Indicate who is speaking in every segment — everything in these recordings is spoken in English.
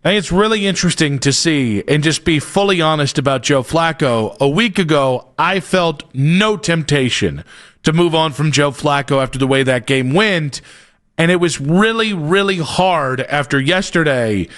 Speaker 1: I think it's really interesting to see and just be fully honest about Joe Flacco. A week ago, I felt no temptation to move on from Joe Flacco after the way that game went, and it was really, really hard after yesterday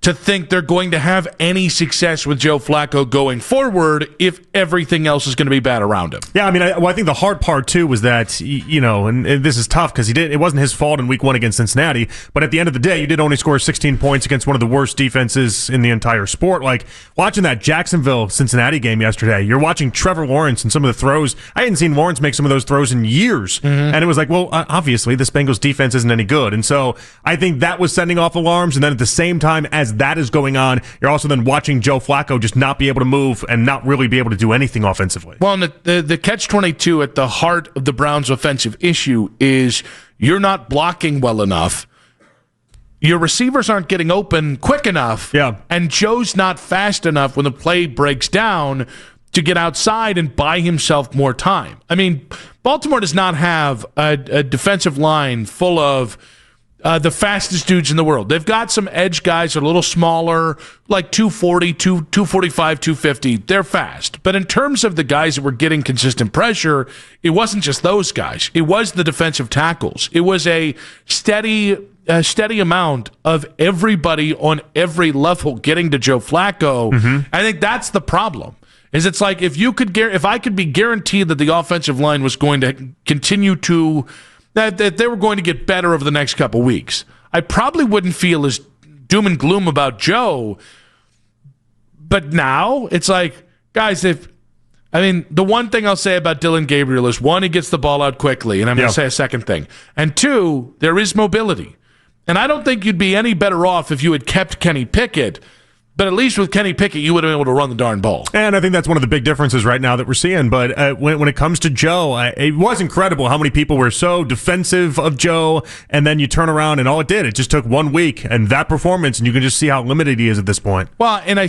Speaker 1: to think they're going to have any success with Joe Flacco going forward if everything else is going to be bad around him.
Speaker 2: Yeah, I mean, I think the hard part, too, was that, and this is tough because it wasn't his fault in week 1 against Cincinnati, but at the end of the day, you did only score 16 points against one of the worst defenses in the entire sport. Like, watching that Jacksonville-Cincinnati game yesterday, you're watching Trevor Lawrence and some of the throws. I hadn't seen Lawrence make some of those throws in years, and it was like, well, obviously, this Bengals defense isn't any good. And so I think that was sending off alarms, and then at the same time as that is going on, you're also then watching Joe Flacco just not be able to move and not really be able to do anything offensively.
Speaker 1: Well, and the catch-22 at the heart of the Browns' offensive issue is you're not blocking well enough. Your receivers aren't getting open quick enough.
Speaker 2: Yeah.
Speaker 1: And Joe's not fast enough when the play breaks down to get outside and buy himself more time. I mean, Baltimore does not have a defensive line full of the fastest dudes in the world. They've got some edge guys that are a little smaller, like 240, 245, 250. They're fast. But in terms of the guys that were getting consistent pressure, it wasn't just those guys. It was the defensive tackles. It was a steady amount of everybody on every level getting to Joe Flacco. I think that's the problem. Is it's like if I could be guaranteed that the offensive line was going to continue to that they were going to get better over the next couple weeks, I probably wouldn't feel as doom and gloom about Joe. But now it's like, guys, the one thing I'll say about Dillon Gabriel is, one, he gets the ball out quickly, and I'm going to say a second thing. And two, there is mobility. And I don't think you'd be any better off if you had kept Kenny Pickett. But at least with Kenny Pickett, you would have been able to run the darn ball.
Speaker 2: And I think that's one of the big differences right now that we're seeing. But when it comes to Joe, it was incredible how many people were so defensive of Joe, and then you turn around and all it just took 1 week and that performance, and you can just see how limited he is at this point.
Speaker 1: Well, and I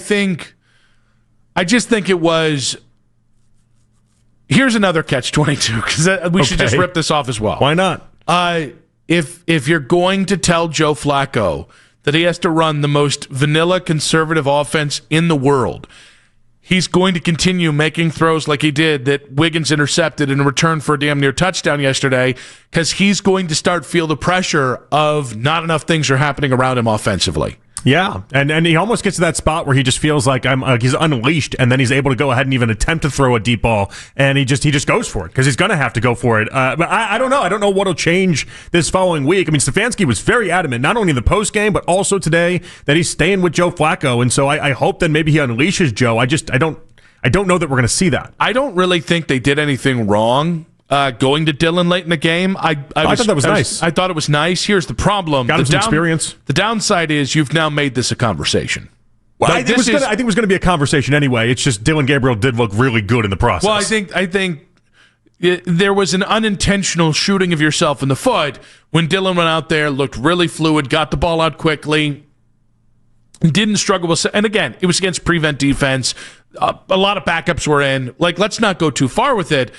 Speaker 1: just think it was, here's another catch-22, because we should just rip this off as well.
Speaker 2: Why not?
Speaker 1: If you're going to tell Joe Flacco that he has to run the most vanilla conservative offense in the world, he's going to continue making throws like he did that Wiggins intercepted in return for a damn near touchdown yesterday, because he's going to start feel the pressure of not enough things are happening around him offensively.
Speaker 2: Yeah, and he almost gets to that spot where he just feels like he's unleashed, and then he's able to go ahead and even attempt to throw a deep ball, and he just goes for it because he's going to have to go for it. But I don't know. I don't know what'll change this following week. I mean, Stefanski was very adamant, not only in the post game but also today, that he's staying with Joe Flacco, and so I hope that maybe he unleashes Joe. I don't know that we're going to see that.
Speaker 1: I don't really think they did anything wrong. Going to Dillon late in the game, I
Speaker 2: thought that was nice.
Speaker 1: I thought it was nice. Here's the problem:
Speaker 2: got him some experience.
Speaker 1: The downside is you've now made this a conversation.
Speaker 2: Well, I think it was going to be a conversation anyway. It's just Dillon Gabriel did look really good in the process.
Speaker 1: Well, I think there was an unintentional shooting of yourself in the foot when Dillon went out there, looked really fluid, got the ball out quickly, didn't struggle with. And again, it was against prevent defense. A lot of backups were in. Like, let's not go too far with it.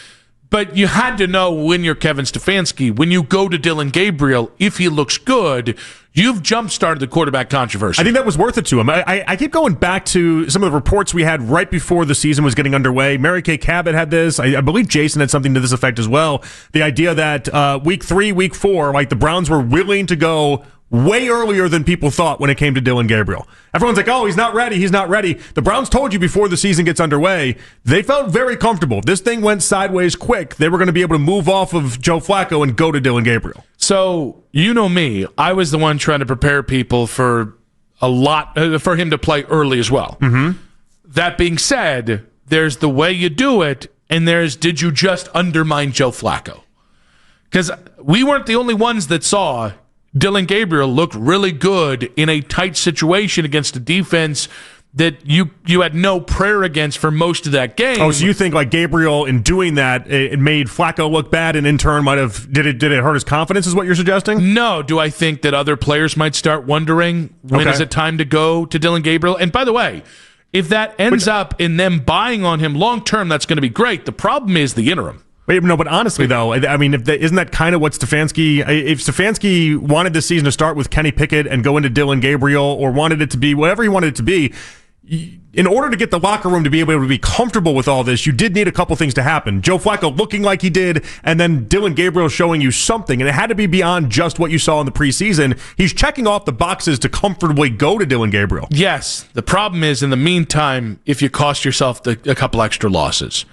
Speaker 1: But you had to know when you're Kevin Stefanski, when you go to Dillon Gabriel, if he looks good, you've jump-started the quarterback controversy.
Speaker 2: I think that was worth it to him. I keep going back to some of the reports we had right before the season was getting underway. Mary Kay Cabot had this. I believe Jason had something to this effect as well. The idea that week 3, week 4, like the Browns were willing to go way earlier than people thought when it came to Dillon Gabriel. Everyone's like, oh, he's not ready. He's not ready. The Browns told you before the season gets underway, they felt very comfortable. This thing went sideways quick. They were going to be able to move off of Joe Flacco and go to Dillon Gabriel.
Speaker 1: So, you know me, I was the one trying to prepare people for for him to play early as well.
Speaker 2: Mm-hmm.
Speaker 1: That being said, there's the way you do it, and there's did you just undermine Joe Flacco? Because we weren't the only ones that saw Dillon Gabriel looked really good in a tight situation against a defense that you had no prayer against for most of that game.
Speaker 2: Oh, so you think like Gabriel in doing that, it made Flacco look bad, and in turn did it hurt his confidence is what you're suggesting?
Speaker 1: No. Do I think that other players might start wondering when is it time to go to Dillon Gabriel? And by the way, if that ends up in them buying on him long term, that's going to be great. The problem is the interim.
Speaker 2: Wait, no, but honestly, though, I mean, isn't that kind of what Stefanski... If Stefanski wanted this season to start with Kenny Pickett and go into Dillon Gabriel, or wanted it to be whatever he wanted it to be, in order to get the locker room to be able to be comfortable with all this, you did need a couple things to happen. Joe Flacco looking like he did, and then Dillon Gabriel showing you something, and it had to be beyond just what you saw in the preseason. He's checking off the boxes to comfortably go to Dillon Gabriel.
Speaker 1: Yes. The problem is, in the meantime, if you cost yourself a couple extra losses,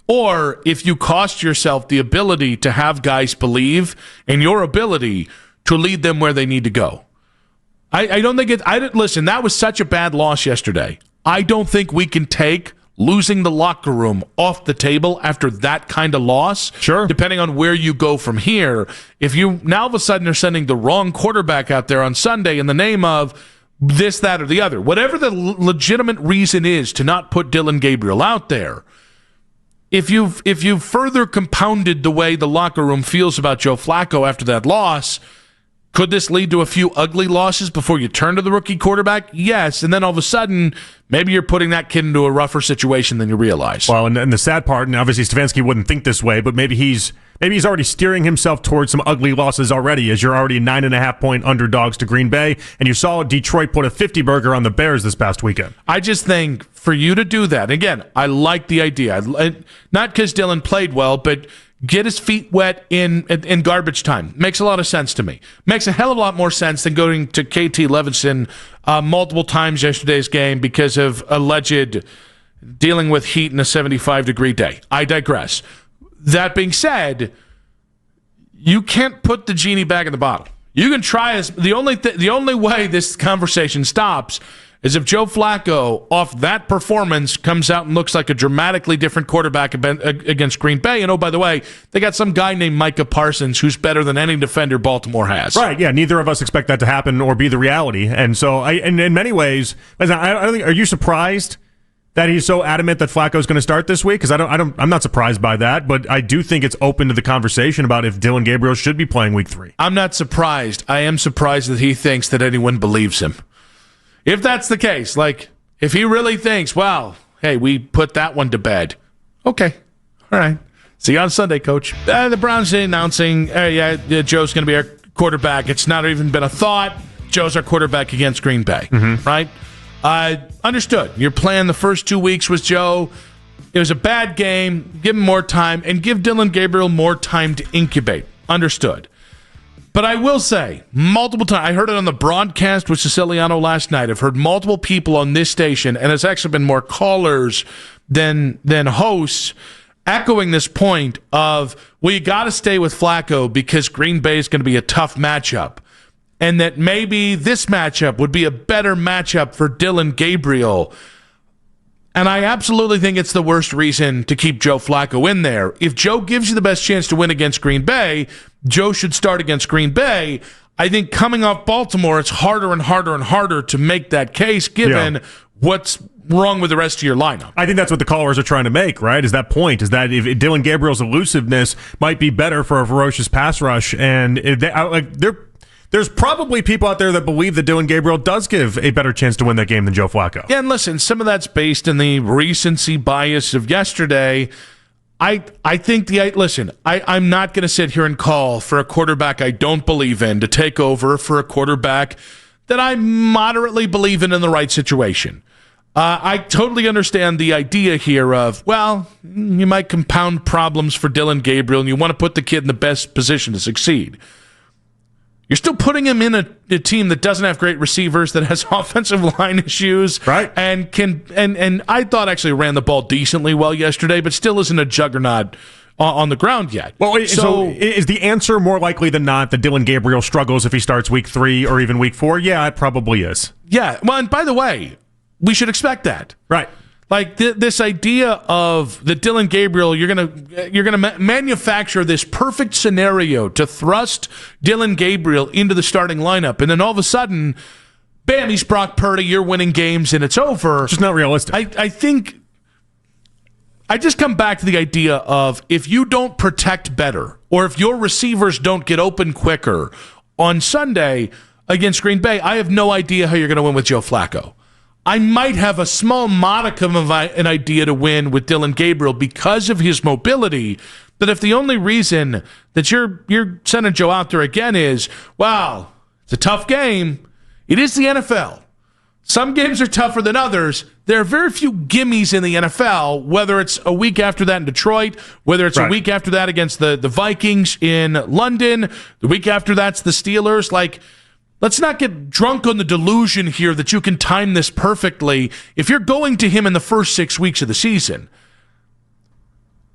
Speaker 1: or if you cost yourself the ability to have guys believe in your ability to lead them where they need to go. I don't think listen, that was such a bad loss yesterday. I don't think we can take losing the locker room off the table after that kind of loss.
Speaker 2: Sure.
Speaker 1: Depending on where you go from here. If you now all of a sudden are sending the wrong quarterback out there on Sunday in the name of this, that, or the other, whatever the legitimate reason is to not put Dillon Gabriel out there, if you've further compounded the way the locker room feels about Joe Flacco after that loss, could this lead to a few ugly losses before you turn to the rookie quarterback? Yes, and then all of a sudden, maybe you're putting that kid into a rougher situation than you realize.
Speaker 2: Well, and the sad part, and obviously Stefanski wouldn't think this way, but maybe he's already steering himself towards some ugly losses already, as you're already 9.5-point underdogs to Green Bay, and you saw Detroit put a 50-burger on the Bears this past weekend.
Speaker 1: I just think for you to do that, again, I like the idea. Not because Dillon played well, but get his feet wet in garbage time. Makes a lot of sense to me. Makes a hell of a lot more sense than going to KT Levinson multiple times yesterday's game because of alleged dealing with heat in a 75-degree day. I digress. That being said, you can't put the genie back in the bottle. You can try the only way this conversation stops is if Joe Flacco, off that performance, comes out and looks like a dramatically different quarterback against Green Bay. And, oh, by the way, they got some guy named Micah Parsons who's better than any defender Baltimore has.
Speaker 2: Right, yeah, neither of us expect that to happen or be the reality. And so, and in many ways, I don't think, are you surprised that he's so adamant that Flacco's going to start this week? Because I'm not surprised by that, but I do think it's open to the conversation about if Dillon Gabriel should be playing week 3.
Speaker 1: I'm not surprised. I am surprised that he thinks that anyone believes him. If that's the case, like, if he really thinks, well, hey, we put that one to bed. Okay. All right. See you on Sunday, Coach. The Browns announcing, Joe's going to be our quarterback. It's not even been a thought. Joe's our quarterback against Green Bay. Mm-hmm. Right? Understood. Your plan the first 2 weeks was Joe. It was a bad game. Give him more time and give Dillon Gabriel more time to incubate. Understood. But I will say, multiple times, I heard it on the broadcast with Siciliano last night. I've heard multiple people on this station, and it's actually been more callers than hosts, echoing this point of, well, you got to stay with Flacco because Green Bay is going to be a tough matchup. And that maybe this matchup would be a better matchup for Dillon Gabriel. And I absolutely think it's the worst reason to keep Joe Flacco in there. If Joe gives you the best chance to win against Green Bay, Joe should start against Green Bay. I think coming off Baltimore, it's harder and harder and harder to make that case given what's wrong with the rest of your lineup. I
Speaker 2: think that's what the callers are trying to make, right? Is that point, is that if Dillon Gabriel's elusiveness might be better for a ferocious pass rush, and there's probably people out there that believe that Dillon Gabriel does give a better chance to win that game than Joe Flacco.
Speaker 1: Yeah, and listen, some of that's based in the recency bias of yesterday. I think I'm not going to sit here and call for a quarterback I don't believe in to take over for a quarterback that I moderately believe in the right situation. I totally understand the idea here of, well, you might compound problems for Dillon Gabriel and you want to put the kid in the best position to succeed. You're still putting him in a team that doesn't have great receivers, that has offensive line issues,
Speaker 2: right?
Speaker 1: And I thought actually ran the ball decently well yesterday, but still isn't a juggernaut on the ground yet.
Speaker 2: Well, so is the answer more likely than not that Dillon Gabriel struggles if he starts week 3 or even week 4? Yeah, it probably is.
Speaker 1: Yeah. Well, and by the way, we should expect that,
Speaker 2: right?
Speaker 1: Like this idea of the Dillon Gabriel, you're gonna manufacture this perfect scenario to thrust Dillon Gabriel into the starting lineup, and then all of a sudden, bam, he's Brock Purdy. You're winning games, and it's over.
Speaker 2: It's just not realistic.
Speaker 1: I think I just come back to the idea of if you don't protect better, or if your receivers don't get open quicker on Sunday against Green Bay, I have no idea how you're going to win with Joe Flacco. I might have a small modicum of an idea to win with Dillon Gabriel because of his mobility, That if the only reason that you're sending Joe out there again is, well, it's a tough game. It is the NFL. Some games are tougher than others. There are very few gimmies in the NFL, whether it's a week after that in Detroit, whether it's a week after that against the Vikings in London, the week after that's the Steelers. Like, let's not get drunk on the delusion here that you can time this perfectly. If you're going to him in the first 6 weeks of the season,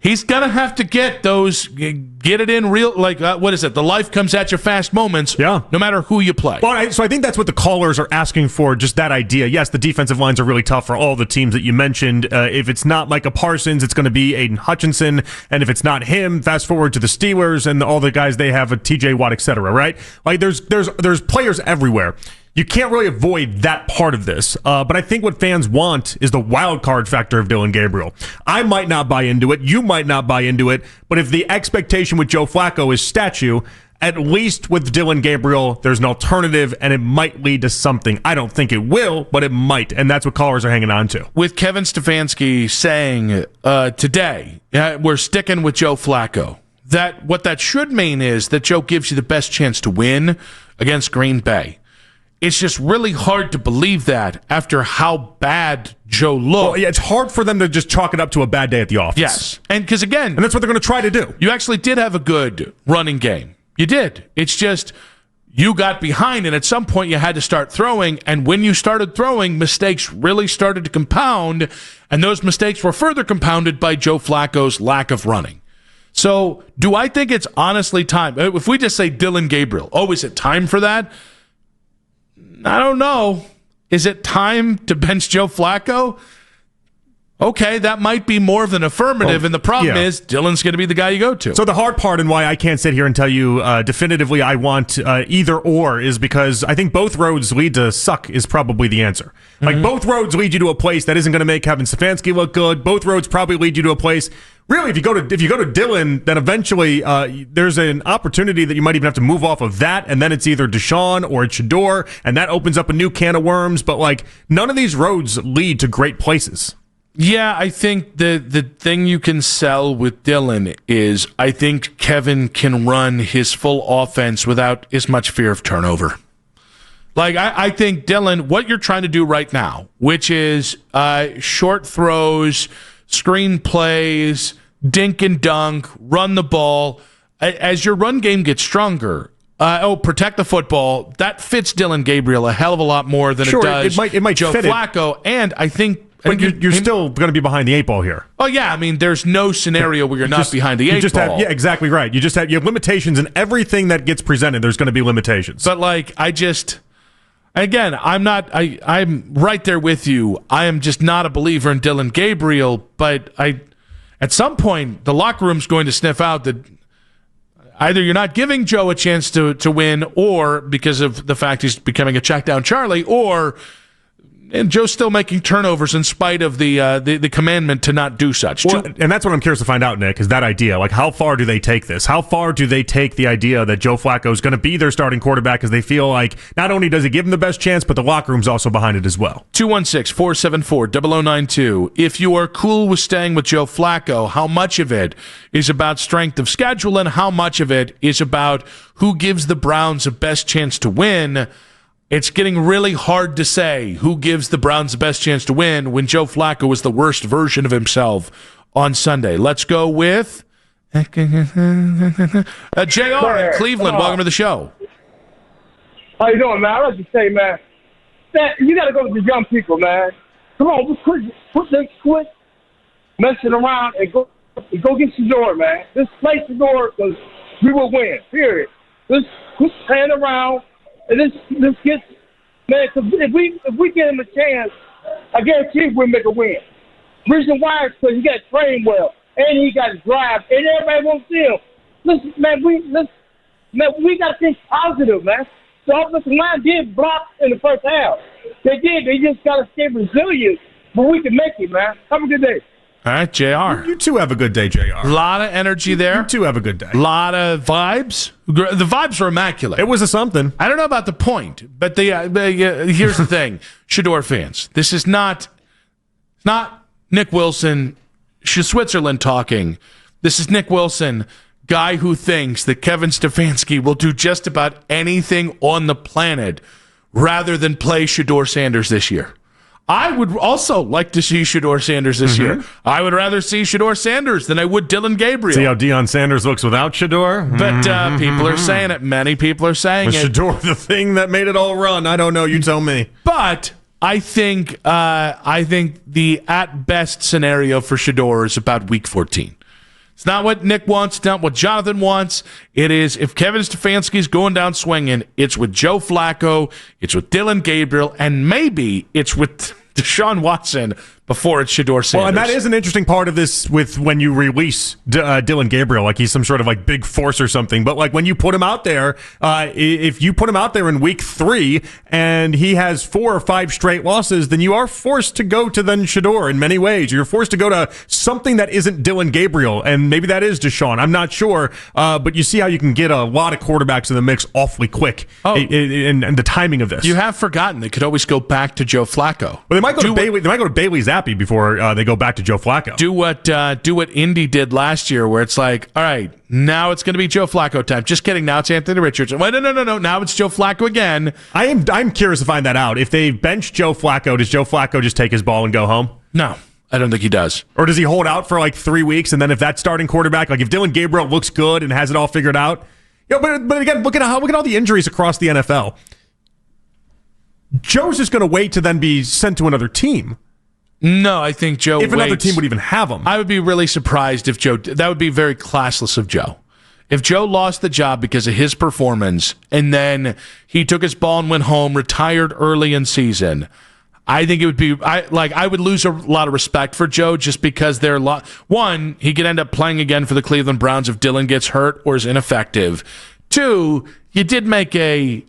Speaker 1: he's going to have to get it in real, like, what is it? The life comes at you fast moments, no matter who you play.
Speaker 2: Well, so I think that's what the callers are asking for, just that idea. Yes, the defensive lines are really tough for all the teams that you mentioned. If it's not Micah Parsons, it's going to be Aiden Hutchinson. And if it's not him, fast forward to the Steelers and all the guys they have, TJ Watt, et cetera, right? Like, there's players everywhere. You can't really avoid that part of this. But I think what fans want is the wild card factor of Dillon Gabriel. I might not buy into it. You might not buy into it. But if the expectation with Joe Flacco is statue, at least with Dillon Gabriel, there's an alternative, and it might lead to something. I don't think it will, but it might. And that's what callers are hanging on to.
Speaker 1: With Kevin Stefanski saying today, we're sticking with Joe Flacco. What that should mean is that Joe gives you the best chance to win against Green Bay. It's just really hard to believe that after how bad Joe looked.
Speaker 2: Well, yeah, it's hard for them to just chalk it up to a bad day at the office.
Speaker 1: Yes. And because, again,
Speaker 2: and that's what they're going to try to do.
Speaker 1: You actually did have a good running game. You did. It's just you got behind, and at some point you had to start throwing. And when you started throwing, mistakes really started to compound. And those mistakes were further compounded by Joe Flacco's lack of running. So do I think it's honestly time? If we just say Dillon Gabriel, is it time for that? I don't know. Is it time to bench Joe Flacco? Okay, that might be more of an affirmative, and the problem is Dillon's going to be the guy you go to.
Speaker 2: So the hard part and why I can't sit here and tell you definitively I want either or is because I think both roads lead to suck is probably the answer. Like, both roads lead you to a place that isn't going to make Kevin Stefanski look good. Both roads probably lead you to a place. Really, if you go to Dillon, then eventually there's an opportunity that you might even have to move off of that, and then it's either Deshaun or it's Shador, and that opens up a new can of worms. But, like, none of these roads lead to great places.
Speaker 1: Yeah, I think the thing you can sell with Dillon is I think Kevin can run his full offense without as much fear of turnover. Like, I think, Dillon, what you're trying to do right now, which is short throws, screen plays, dink and dunk, run the ball, as your run game gets stronger, protect the football, that fits Dillon Gabriel a hell of a lot more than it does
Speaker 2: it might
Speaker 1: Joe
Speaker 2: fit
Speaker 1: Flacco. And I think...
Speaker 2: But you're still going to be behind the eight ball here.
Speaker 1: Oh, yeah. I mean, there's no scenario where you're not behind the eight ball.
Speaker 2: Yeah, exactly right. You have limitations in everything that gets presented. There's going to be limitations.
Speaker 1: But, like, I'm right there with you. I am just not a believer in Dillon Gabriel, but at some point, the locker room's going to sniff out that either you're not giving Joe a chance to win, or because of the fact he's becoming a check down Charlie, and Joe's still making turnovers in spite of the commandment to not do such.
Speaker 2: Well, and that's what I'm curious to find out, Nick, is that idea. Like, how far do they take this? How far do they take the idea that Joe Flacco is going to be their starting quarterback, because they feel like not only does he give them the best chance, but the locker room's also behind it as well?
Speaker 1: 216-474-0092. If you are cool with staying with Joe Flacco, how much of it is about strength of schedule and how much of it is about who gives the Browns the best chance to win? It's getting really hard to say who gives the Browns the best chance to win when Joe Flacco was the worst version of himself on Sunday. Let's go with JR in Cleveland. Welcome to the show.
Speaker 3: How you doing, man? I'd like to say, man, that you got to go with the young people, man. Come on, let's quit messing around and go get Shador, man. Just play Shador because we will win, period. Let's quit playing around. And this gets, man, cause if we get him a chance, I guarantee we'll make a win. Reason why is because he got trained well, and he got drive, and everybody wants to see him. Listen, man, we got to think positive, man. The offensive line did block in the first half. They did. They just got to stay resilient, but we can make it, man. Have a good day.
Speaker 1: All right, JR.
Speaker 2: You too have a good day, JR.
Speaker 1: A lot of energy there.
Speaker 2: You too have a good day.
Speaker 1: A lot of vibes. The vibes were immaculate.
Speaker 2: It was a something.
Speaker 1: I don't know about the point, but here's the thing. Shador fans, this is not Nick Wilson, Switzerland talking. This is Nick Wilson, guy who thinks that Kevin Stefanski will do just about anything on the planet rather than play Shedeur Sanders this year. I would also like to see Shedeur Sanders this year. I would rather see Shedeur Sanders than I would Dillon Gabriel.
Speaker 2: See how Deion Sanders looks without Shedeur?
Speaker 1: But people are saying it. Many people are saying
Speaker 2: Was
Speaker 1: it.
Speaker 2: Shedeur the thing that made it all run? I don't know. You tell me.
Speaker 1: But I think the at best scenario for Shedeur is about week 14. It's not what Nick wants, not what Jonathan wants. It is if Kevin Stefanski's going down swinging, it's with Joe Flacco, it's with Dillon Gabriel, and maybe it's with Deshaun Watson before it's Shedeur Sanders.
Speaker 2: Well, and that is an interesting part of this with when you release Dillon Gabriel, like he's some sort of like big force or something. But like when you put him out there, if you put him out there in week 3 and he has 4 or 5 straight losses, then you are forced to go to then Shedeur in many ways. You're forced to go to something that isn't Dillon Gabriel, and maybe that is Deshaun. I'm not sure, but you see how you can get a lot of quarterbacks in the mix awfully quick. And the timing of this.
Speaker 1: You have forgotten they could always go back to Joe Flacco.
Speaker 2: Well, they might go to Bailey. They might go to Bailey Zappi before they go back to Joe Flacco.
Speaker 1: Do what Indy did last year, where it's like, all right, now it's going to be Joe Flacco time. Just kidding. Now it's Anthony Richardson. Wait, no. Now it's Joe Flacco again.
Speaker 2: I'm curious to find that out. If they bench Joe Flacco, does Joe Flacco just take his ball and go home?
Speaker 1: No, I don't think he does.
Speaker 2: Or does he hold out for like 3 weeks, and then if that starting quarterback, like if Dillon Gabriel looks good and has it all figured out, but again, look at all the injuries across the NFL. Joe's just going to wait to then be sent to another team.
Speaker 1: No, I think Joe
Speaker 2: If another team would even have him.
Speaker 1: I would be really surprised if Joe... That would be very classless of Joe. If Joe lost the job because of his performance, and then he took his ball and went home, retired early in season, I think it would be... I would lose a lot of respect for Joe just because they're... One, he could end up playing again for the Cleveland Browns if Dillon gets hurt or is ineffective. 2, you did make a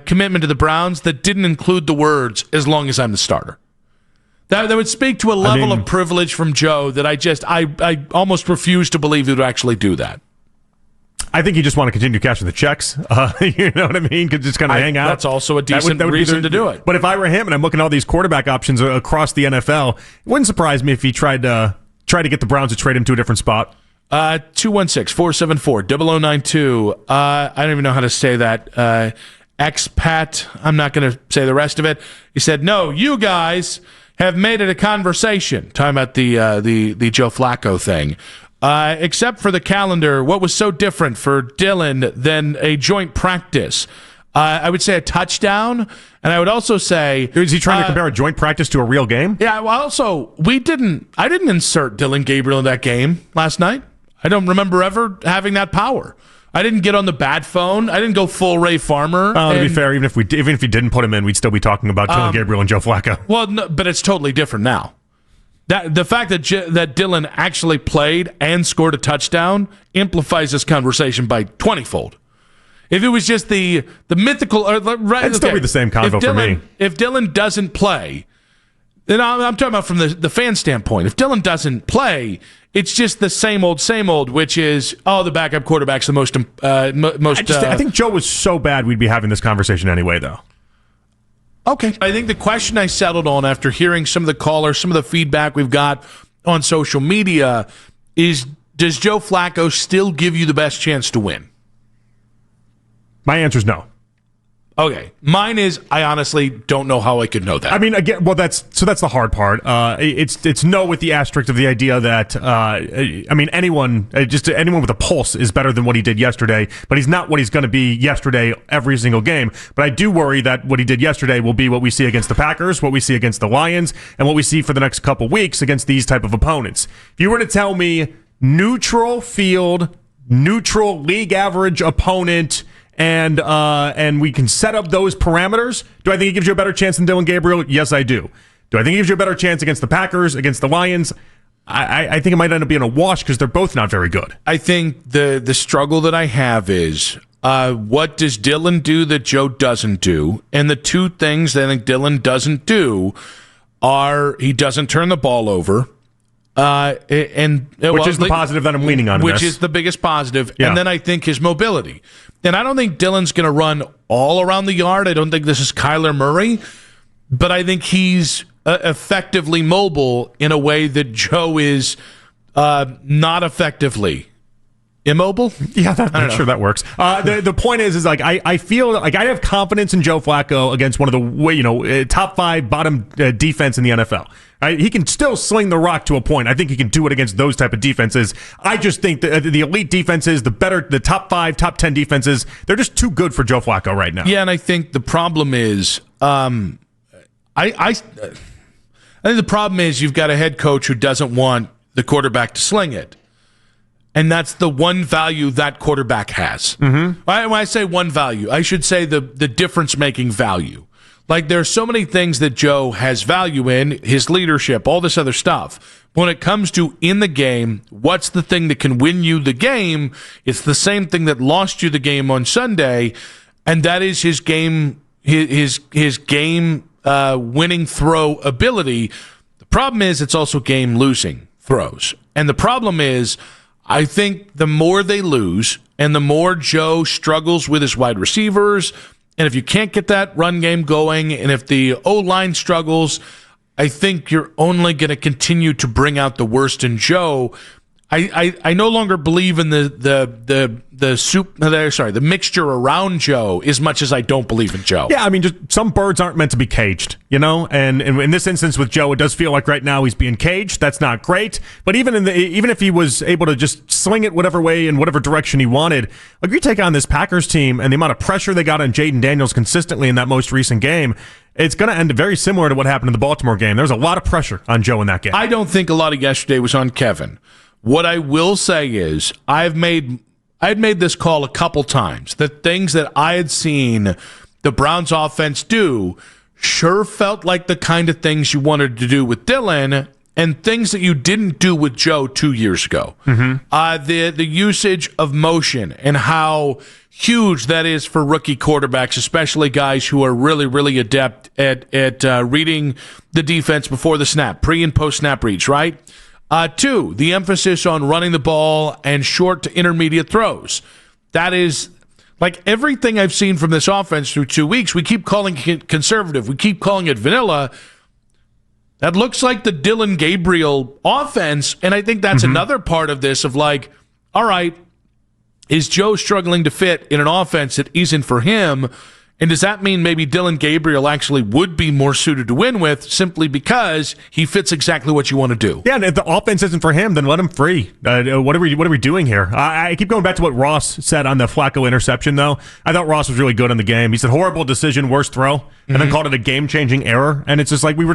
Speaker 1: commitment to the Browns that didn't include the words, as long as I'm the starter. That would speak to a level of privilege from Joe that I almost refuse to believe he would actually do that.
Speaker 2: I think you just want to continue cashing the checks. You know what I mean? Could just kind of hang out.
Speaker 1: That's also a decent reason to do it.
Speaker 2: But if I were him and I'm looking at all these quarterback options across the NFL, it wouldn't surprise me if he tried to get the Browns to trade him to a different spot.
Speaker 1: 216-474-0092. I don't even know how to say that. Expat. I'm not going to say the rest of it. He said, no, you guys have made it a conversation. Talking about the Joe Flacco thing. Except for the calendar, what was so different for Dillon than a joint practice? I would say a touchdown, and I would also say...
Speaker 2: Is he trying to compare a joint practice to a real game?
Speaker 1: Yeah, well, also, I didn't insert Dillon Gabriel in that game last night. I don't remember ever having that power. I didn't get on the bat phone. I didn't go full Ray Farmer.
Speaker 2: To be fair, even if you didn't put him in, we'd still be talking about Dillon Gabriel and Joe Flacco.
Speaker 1: Well, no, but it's totally different now. The fact that Dillon actually played and scored a touchdown amplifies this conversation by 20-fold. If it was just the mythical,
Speaker 2: it'd still be the same convo for me.
Speaker 1: If Dillon doesn't play, then I'm talking about from the fan standpoint. If Dillon doesn't play, it's just the same old, which is, the backup quarterback's the most. I
Speaker 2: think Joe was so bad we'd be having this conversation anyway, though.
Speaker 1: Okay. I think the question I settled on after hearing some of the callers, some of the feedback we've got on social media is, does Joe Flacco still give you the best chance to win?
Speaker 2: My answer is no.
Speaker 1: Okay. Mine is, I honestly don't know how I could know that.
Speaker 2: I mean, again, well, that's the hard part. It's no with the asterisk of the idea that, anyone with a pulse is better than what he did yesterday, but he's not what he's going to be yesterday every single game. But I do worry that what he did yesterday will be what we see against the Packers, what we see against the Lions, and what we see for the next couple weeks against these type of opponents. If you were to tell me neutral field, neutral league average opponent, and we can set up those parameters. Do I think it gives you a better chance than Dillon Gabriel? Yes, I do. Do I think it gives you a better chance against the Packers, against the Lions? I think it might end up being a wash because they're both not very good.
Speaker 1: I think the struggle that I have is what does Dillon do that Joe doesn't do? And the two things that I think Dillon doesn't do are he doesn't turn the ball over.
Speaker 2: Which is the positive that I'm leaning on.
Speaker 1: Which is the biggest positive.
Speaker 2: Yeah.
Speaker 1: And then I think his mobility. And I don't think Dillon's going to run all around the yard. I don't think this is Kyler Murray. But I think he's effectively mobile in a way that Joe is Not effectively. Immobile?
Speaker 2: Yeah, I'm sure that works. The point is like I feel like I have confidence in Joe Flacco against one of the top 5 bottom defense in the NFL. He can still sling the rock to a point. I think he can do it against those type of defenses. I just think the elite defenses, the top 5, top 10 defenses, they're just too good for Joe Flacco right now.
Speaker 1: Yeah, and I think the problem is, I think the problem is you've got a head coach who doesn't want the quarterback to sling it. And that's the one value that quarterback has. Mm-hmm. When I say one value, I should say the difference-making value. Like, there are so many things that Joe has value in, his leadership, all this other stuff. When it comes to in the game, what's the thing that can win you the game? It's the same thing that lost you the game on Sunday, and that is his game, his game winning throw ability. The problem is it's also game losing throws. And the problem is, I think the more they lose and the more Joe struggles with his wide receivers, and if you can't get that run game going, and if the O-line struggles, I think you're only going to continue to bring out the worst in Joe. I no longer believe in the mixture around Joe as much as I don't believe in Joe.
Speaker 2: Yeah, I mean, just some birds aren't meant to be caged, And in this instance with Joe, it does feel like right now he's being caged. That's not great. But even if he was able to just sling it whatever way in whatever direction he wanted, like, you take on this Packers team and the amount of pressure they got on Jaden Daniels consistently in that most recent game, it's going to end very similar to what happened in the Baltimore game. There was a lot of pressure on Joe in that game.
Speaker 1: I don't think a lot of yesterday was on Kevin. What I will say is I'd made this call a couple times. The things that I had seen the Browns offense do sure felt like the kind of things you wanted to do with Dillon and things that you didn't do with Joe 2 years ago. Mm-hmm. The usage of motion and how huge that is for rookie quarterbacks, especially guys who are really, really adept at reading the defense before the snap, pre and post snap reads, right? 2, the emphasis on running the ball and short to intermediate throws. That is, like, everything I've seen from this offense through 2 weeks, we keep calling it conservative. We keep calling it vanilla. That looks like the Dillon Gabriel offense, and I think that's another part of this of, like, all right, is Joe struggling to fit in an offense that isn't for him? And does that mean maybe Dillon Gabriel actually would be more suited to win with simply because he fits exactly what you want to do?
Speaker 2: Yeah, and if the offense isn't for him, then let him free. What are we doing here? I keep going back to what Ross said on the Flacco interception, though. I thought Ross was really good in the game. He said horrible decision, worst throw, and then called it a game-changing error. And it's just like when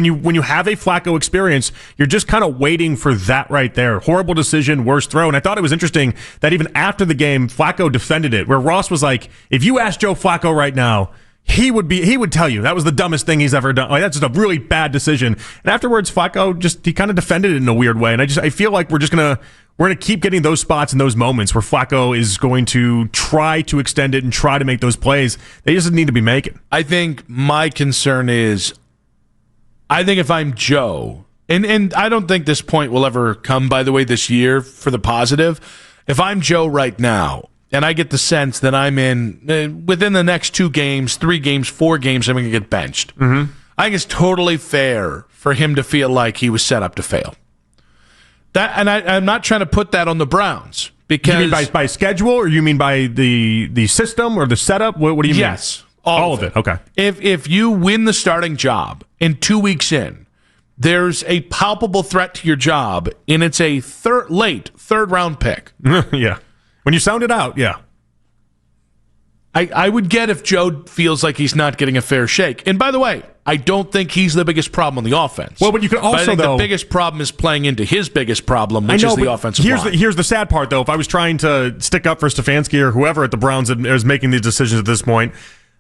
Speaker 2: you have a Flacco experience, you're just kind of waiting for that right there. Horrible decision, worst throw. And I thought it was interesting that even after the game, Flacco defended it, where Ross was like, if you ask Joe Flacco right now, he would tell you that was the dumbest thing he's ever done. Like, that's just a really bad decision. And afterwards, Flacco he kind of defended it in a weird way. And I feel like we're gonna keep getting those spots and those moments where Flacco is going to try to extend it and try to make those plays they just need to be making.
Speaker 1: I think my concern is, I think if I'm Joe, and I don't think this point will ever come, by the way, this year for the positive. If I'm Joe right now, and I get the sense that I'm within the next 2 games, 3 games, 4 games, I'm going to get benched. Mm-hmm. I think it's totally fair for him to feel like he was set up to fail. I'm not trying to put that on the Browns. Because
Speaker 2: you mean by schedule, or you mean by the system or the setup? What do you mean?
Speaker 1: Yes,
Speaker 2: all of it. Okay.
Speaker 1: If you win the starting job and 2 weeks in, there's a palpable threat to your job, and it's a late third round pick.
Speaker 2: Yeah. When you sound it out, yeah.
Speaker 1: I would get if Joe feels like he's not getting a fair shake. And by the way, I don't think he's the biggest problem on the offense.
Speaker 2: Well, but you could also,
Speaker 1: I think the biggest problem is playing into his biggest problem, which is the offensive line.
Speaker 2: Here's the sad part, though. If I was trying to stick up for Stefanski or whoever at the Browns is making these decisions at this point,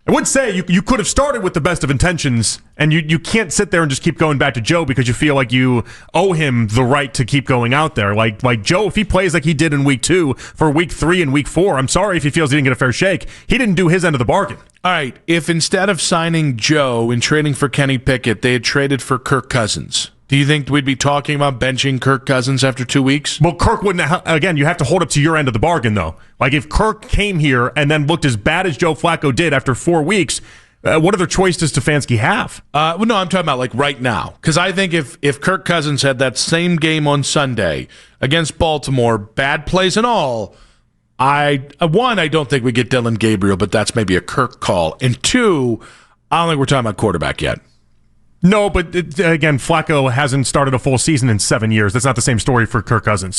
Speaker 2: I would say you could have started with the best of intentions, and you can't sit there and just keep going back to Joe because you feel like you owe him the right to keep going out there. Like Joe, if he plays like he did in week 2 for week 3 and week 4, I'm sorry if he feels he didn't get a fair shake. He didn't do his end of the bargain.
Speaker 1: All right, if instead of signing Joe and trading for Kenny Pickett, they had traded for Kirk Cousins, do you think we'd be talking about benching Kirk Cousins after 2 weeks?
Speaker 2: Well, Kirk wouldn't. Again, you have to hold up to your end of the bargain, though. Like, if Kirk came here and then looked as bad as Joe Flacco did after 4 weeks, What other choice does Stefanski have?
Speaker 1: Well, no, I'm talking about like right now. Because I think if Kirk Cousins had that same game on Sunday against Baltimore, bad plays and all, I don't think we get Dillon Gabriel, but that's maybe a Kirk call. And two, I don't think we're talking about quarterback yet.
Speaker 2: No, but again, Flacco hasn't started a full season in 7 years. That's not the same story for Kirk Cousins.